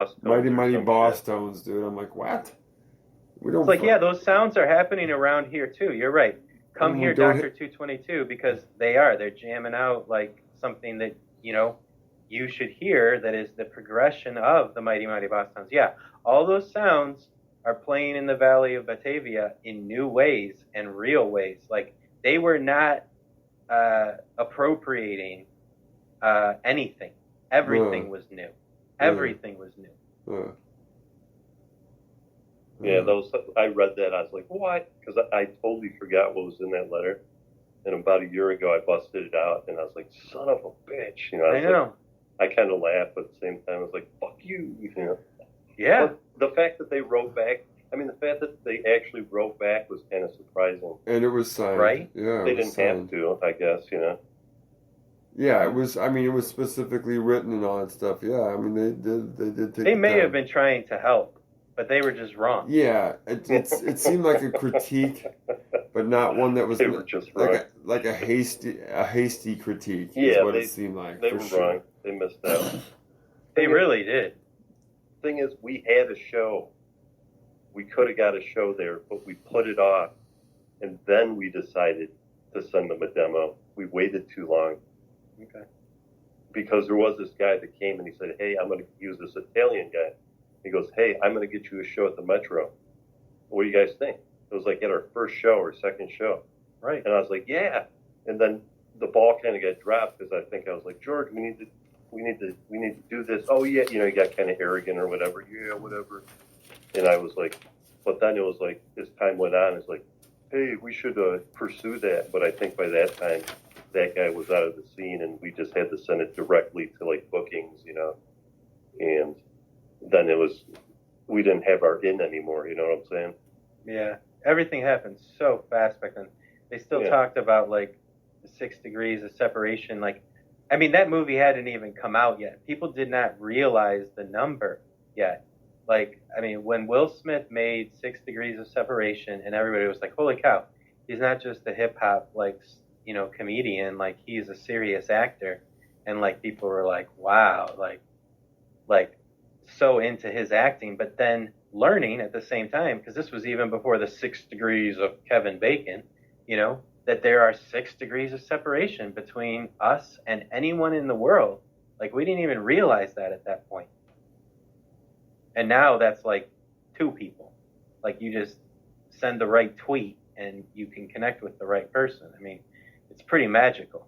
Mighty Boss Tones, dude. I'm like, what? We It's don't. like, yeah, those sounds are happening around here too. You're right. Come We here, don't Doctor 222, because they're jamming out like something that you should hear. That is the progression of the Mighty Mighty Boss Tones. Yeah, all those sounds are playing in the Valley of Batavia in new ways and real ways. Like they were not appropriating anything. Everything was new. Everything was new. Yeah, I read that. I was like, what? Because I totally forgot what was in that letter. And about a year ago, I busted it out, and I was like, son of a bitch. I know. Like, I kind of laughed, but at the same time, I was like, fuck you. Yeah. But the fact that they wrote back, the fact that they actually wrote back was kind of surprising. And it was signed. Right? Yeah. They didn't have to, I guess, Yeah, it was. It was specifically written and all that stuff. Yeah, they did take. They may have been trying to help, but they were just wrong. Yeah, it seemed like a critique, but not one that was just like a hasty critique. Yeah, is what it seemed like. They were wrong. They missed out. They really did. Thing is, we had a show. We could have got a show there, but we put it off, and then we decided to send them a demo. We waited too long. Okay. Because there was this guy that came and he said, hey, I'm going to use this Italian guy. He goes, hey, I'm going to get you a show at the Metro. What do you guys think? It was like at our first show or second show. Right. And I was like, yeah. And then the ball kind of got dropped because I was like, George, we need to do this. Oh yeah, he got kind of arrogant or whatever. Yeah, whatever. And I was like, but then it was like, as time went on, it's like, hey, we should pursue that. But I think by that time, that guy was out of the scene, and we just had to send it directly to like bookings, and then we didn't have our in anymore. You know what I'm saying? Yeah, everything happened so fast back then. They still talked about like the 6 degrees of separation. Like, that movie hadn't even come out yet. People did not realize the number yet. Like, when Will Smith made 6 degrees of separation, and everybody was like, "Holy cow, he's not just a hip hop comedian, like he's a serious actor," and like people were like, wow, like so into his acting, but then learning at the same time, because this was even before the 6 degrees of Kevin Bacon, that there are 6 degrees of separation between us and anyone in the world. Like we didn't even realize that at that point. And now that's like 2 people. Like you just send the right tweet and you can connect with the right person. It's pretty magical.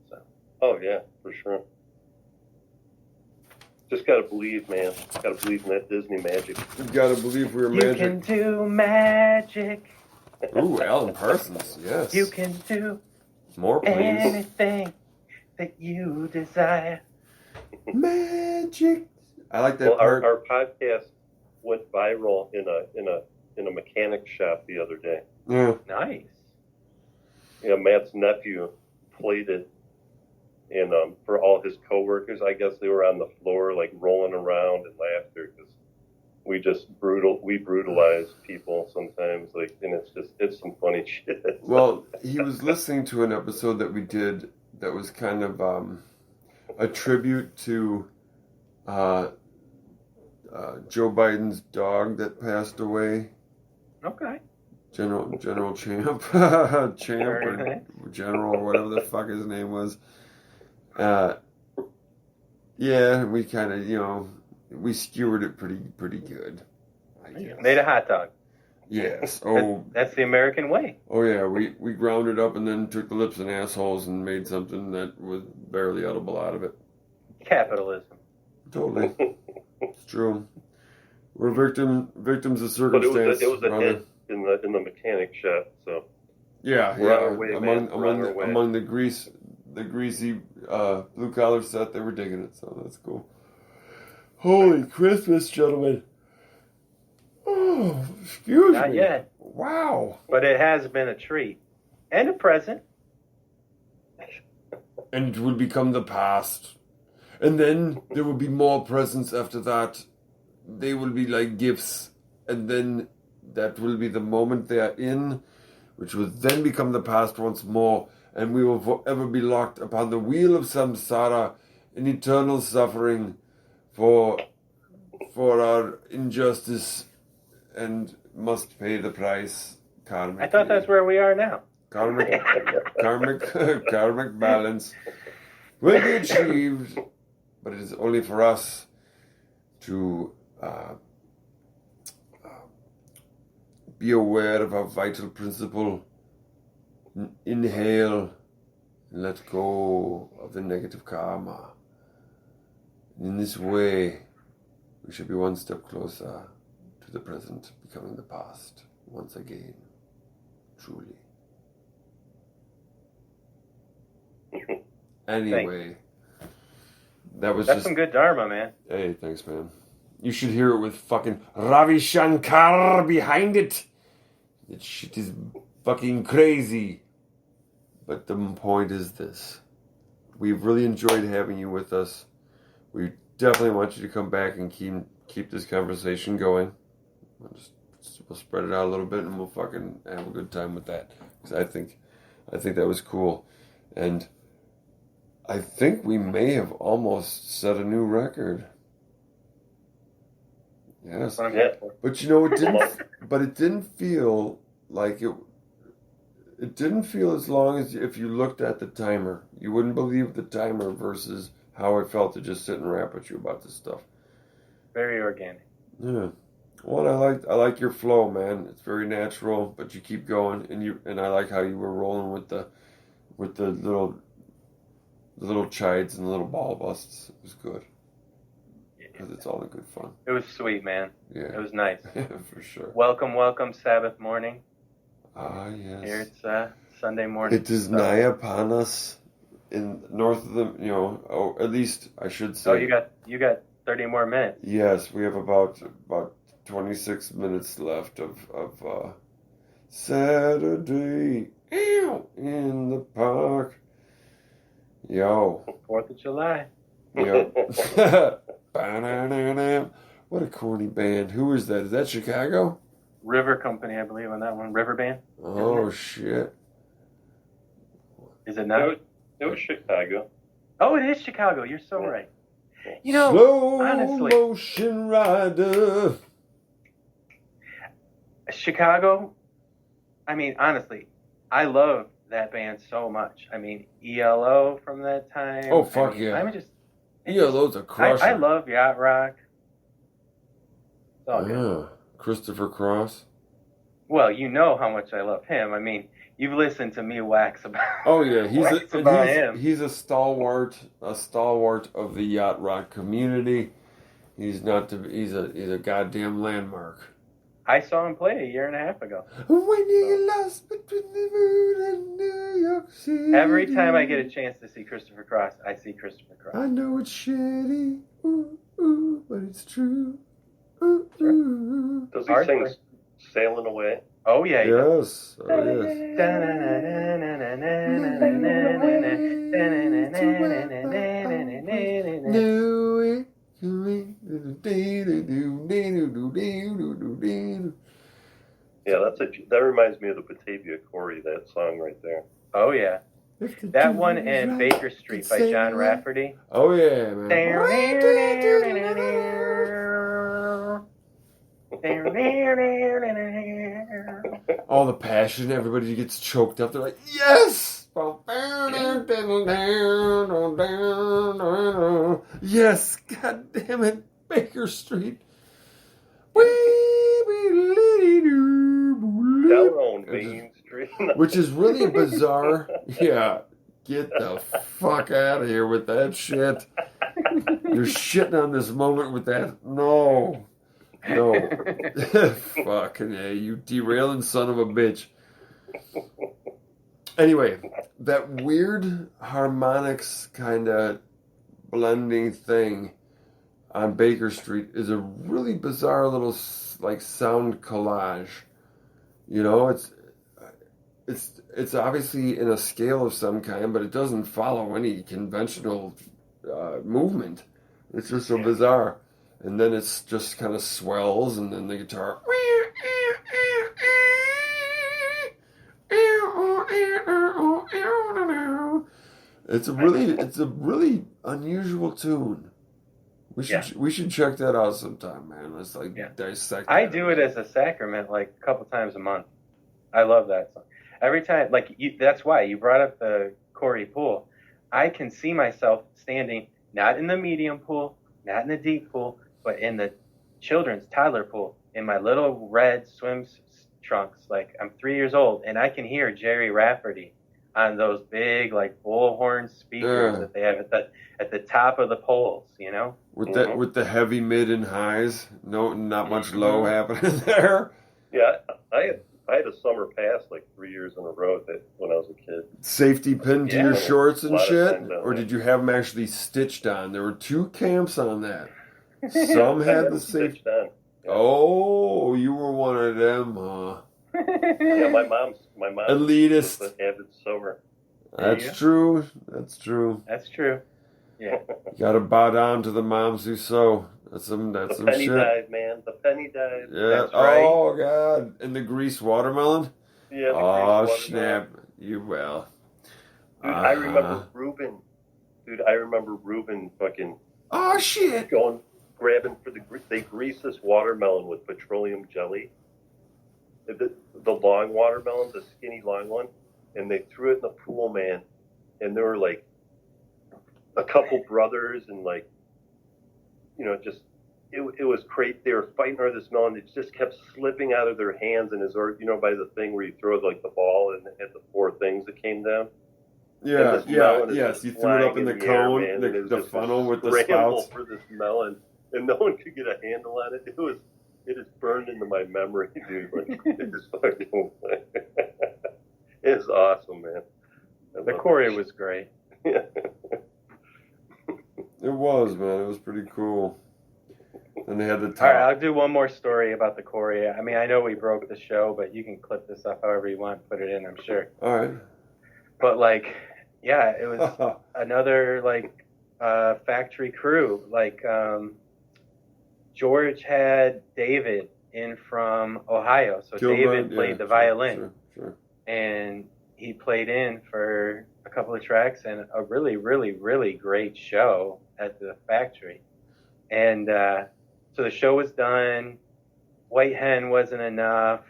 So. Oh yeah, for sure. Just gotta believe, man. Gotta believe in that Disney magic. You gotta believe we're magic. You can do magic. Ooh, Alan Parsons, yes. You can do more, please. Anything that you desire. Magic. I like that well, part. Our podcast went viral in a mechanic shop the other day. Yeah. Nice. Yeah, Matt's nephew played it, and for all his coworkers, I guess they were on the floor like rolling around in laughter because we brutalize people sometimes, like, and it's some funny shit. Well, he was listening to an episode that we did that was kind of a tribute to Joe Biden's dog that passed away. Okay. General Champ, or General, or whatever the fuck his name was. Yeah, we kind of, we skewered it pretty good, I guess. Made a hot dog. Yes. Oh, that's the American way. Oh yeah, we ground it up and then took the lips and assholes and made something that was barely edible out of it. Capitalism. Totally. It's true. We're victims of circumstance. But it was a hit in the mechanic shop, so yeah. Way, among the greasy blue collar set, they were digging it, so that's cool. Holy Christmas, gentlemen! Oh, excuse me. Not yet. Wow. But it has been a treat and a present. And it will become the past, and then there will be more presents after that. They will be like gifts, and then that will be the moment they are in, which will then become the past once more, and we will forever be locked upon the wheel of samsara in eternal suffering for injustice and must pay the price karmically. I thought that's where we are now. Karmic balance will be achieved, but it is only for us to be aware of our vital principle, inhale, and let go of the negative karma. In this way, we should be one step closer to the present, becoming the past once again, truly. Anyway, that's just some good dharma, man. Hey, thanks, man. You should hear it with fucking Ravi Shankar behind it. That shit is fucking crazy. But the point is this. We've really enjoyed having you with us. We definitely want you to come back and keep this conversation going. We'll spread it out a little bit and we'll fucking have a good time with that. Because I think that was cool. And I think we may have almost set a new record. Yes. But you know, it didn't feel like it. It didn't feel as long as if you looked at the timer. You wouldn't believe the timer versus how I felt to just sit and rap with you about this stuff. Very organic. Yeah. Well, I like your flow, man. It's very natural, but you keep going, and I like how you were rolling with the little chides and the little ball busts. It was good. Because it's all in good fun. It was sweet, man. Yeah. It was nice. For sure. Welcome, Sabbath morning. Ah, yes. Here it's Sunday morning. It is nigh upon us in north of the, at least I should say. Oh, you got 30 more minutes. Yes, we have about 26 minutes left of Saturday in the park. Yo. 4th of July. Yo. What a corny band. Who is that? Is that Chicago? River Company, I believe, on that one. River Band. Oh, shit. Is it not? It was Chicago. Oh, it is Chicago. You're so right. Slow honestly, motion rider. Chicago, I mean, honestly, I love that band so much. I mean, ELO from that time. Oh, fuck yeah. ELO's a crusher. I love yacht rock. It's all good. Christopher Cross. Well, you know how much I love him. I mean, you've listened to me wax about. Oh yeah, him. He's a stalwart of the yacht rock community. He's a goddamn landmark. I saw him play a year and a half ago. When you get lost between the moon and New York City. Every time I get a chance to see Christopher Cross, I see Christopher Cross. I know it's shitty, but it's true. Does he sing Sailing Away? Oh, yeah. Yes. Oh, yes. Yeah, that reminds me of the Batavia Quarry, that song right there. Oh, yeah. That one and Baker Street by John Rafferty. Oh, yeah, man. All the passion, everybody gets choked up. They're like, yes! Yes, god damn it, Baker Street. Down on Main Street. Which is really bizarre. Yeah, get the fuck out of here with that shit. You're shitting on this moment with that. No. Fucking A, you derailing son of a bitch. Anyway, that weird harmonics kind of blending thing on Baker Street is a really bizarre little like sound collage. You know, it's obviously in a scale of some kind, but it doesn't follow any conventional movement. It's just so bizarre. And then it's just kind of swells, and then the guitar. It's a really unusual tune. We should check that out sometime, man. Let's like Yeah. dissect I that. do it as a sacrament like a couple times a month. I love that song. Every time, like that's why you brought up the Corey pool. I can see myself standing not in the medium pool, not in the deep pool, but in the children's toddler pool in my little red trunks. Like I'm 3 years old, and I can hear Jerry Rafferty on those big like bullhorn speakers Yeah. that they have at the top of the poles. You know. With the heavy mid and highs, no, not much low happening there. Yeah, I had a summer pass like 3 years in a row that when I was a kid. Safety pin to your shorts and shit, or there. did you have them actually stitched on? There were two camps on that. Some had the safety. Yeah. Oh, you were one of them, huh? Yeah, my mom's elitist. was an avid sewer. That's true. That's true. That's true. Yeah. You gotta bow down to the moms who sew. That's some The shit. penny dive, man. The penny dive. Yeah. That's right. Oh God. And the greased watermelon. Yeah. Oh snap! You will. Dude, I remember Ruben. Dude, I remember Ruben fucking. Oh shit! Grabbing for they greased this watermelon with petroleum jelly. The long watermelon, the skinny long one, and they threw it in the pool, man. And there were like a couple brothers and like, you know, just it was crazy. They were fighting over this melon. It just kept slipping out of their hands, and you know, by the thing where you throw like the ball and it had the four things that came down. Yeah, yes. You threw it up in the cone, the funnel with the spouts. For this melon, and no one could get a handle on it. It is burned into my memory, dude. Like it's fucking. It's awesome, man. The Corey was great. Yeah. It was, man. It was pretty cool. And they had the top. All right, I'll do one more story about the Corey. I mean, I know we broke the show, but you can clip this up however you want, put it in, I'm sure. All right. But like, yeah, it was another like factory crew. Like George had David in from Ohio, so David played the violin, sure. And he played in for a couple of tracks and a really, really, really great show at the factory. And so the show was done. White Hen wasn't enough.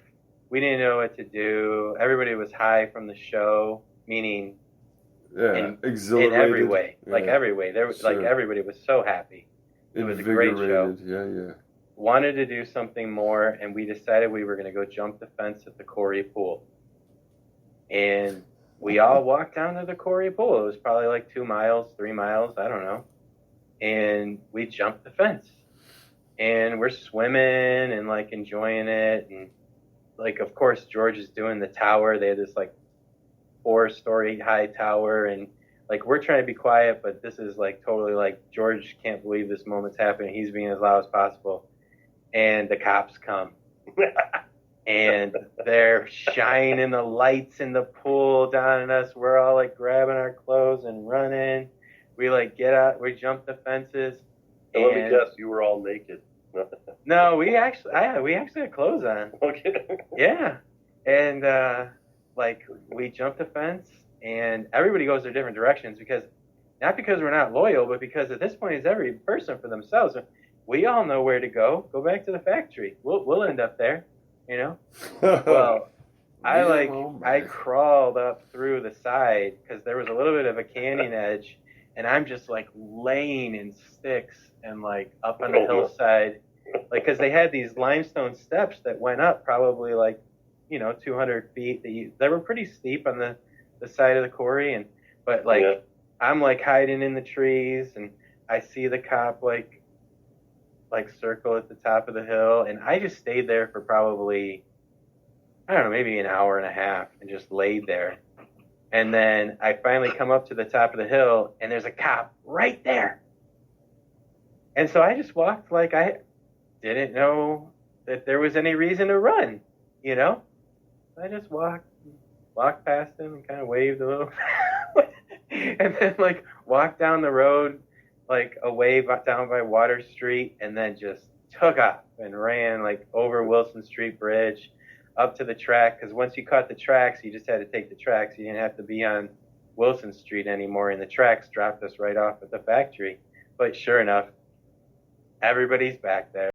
We didn't know what to do. Everybody was high from the show, meaning exhilarated in every way, yeah. like every way. There was like everybody was so happy. It was a great show. Yeah. Wanted to do something more, and we decided we were going to go jump the fence at the Corey pool. And we all walked down to the Corey pool. It was probably like 2 miles, 3 miles, I don't know. And we jumped the fence. And we're swimming and like enjoying it. And like, of course, George is doing the tower. They had this like 4-story high tower. And like, we're trying to be quiet, but this is like totally like, George can't believe this moment's happening. He's being as loud as possible. And the cops come. And they're shining the lights in the pool down at us. We're all like grabbing our clothes and running. We like get out, we jump the fences. And let me guess, you were all naked. No, we actually had clothes on. Okay. Yeah. And like we jumped the fence and everybody goes their different directions not because we're not loyal, but because at this point it's every person for themselves. We all know where to go. Go back to the factory. We'll end up there. You know? Well, I crawled up through the side because there was a little bit of a canyon edge, and I'm just like laying in sticks and like up on the hillside, like because they had these limestone steps that went up probably like 200 feet. They were pretty steep on the side of the Corey, but I'm like hiding in the trees, and I see the cop like circle at the top of the hill, and I just stayed there for probably, I don't know, maybe an hour and a half and just laid there. And then I finally come up to the top of the hill and there's a cop right there. And so I just walked like I didn't know that there was any reason to run, I just walked past him and kind of waved a little and then like walked down the road like away down by Water Street, and then just took off and ran like over Wilson Street Bridge up to the track. Because once you caught the tracks, you just had to take the tracks. You didn't have to be on Wilson Street anymore, and the tracks dropped us right off at the factory. But sure enough, Everybody's back there.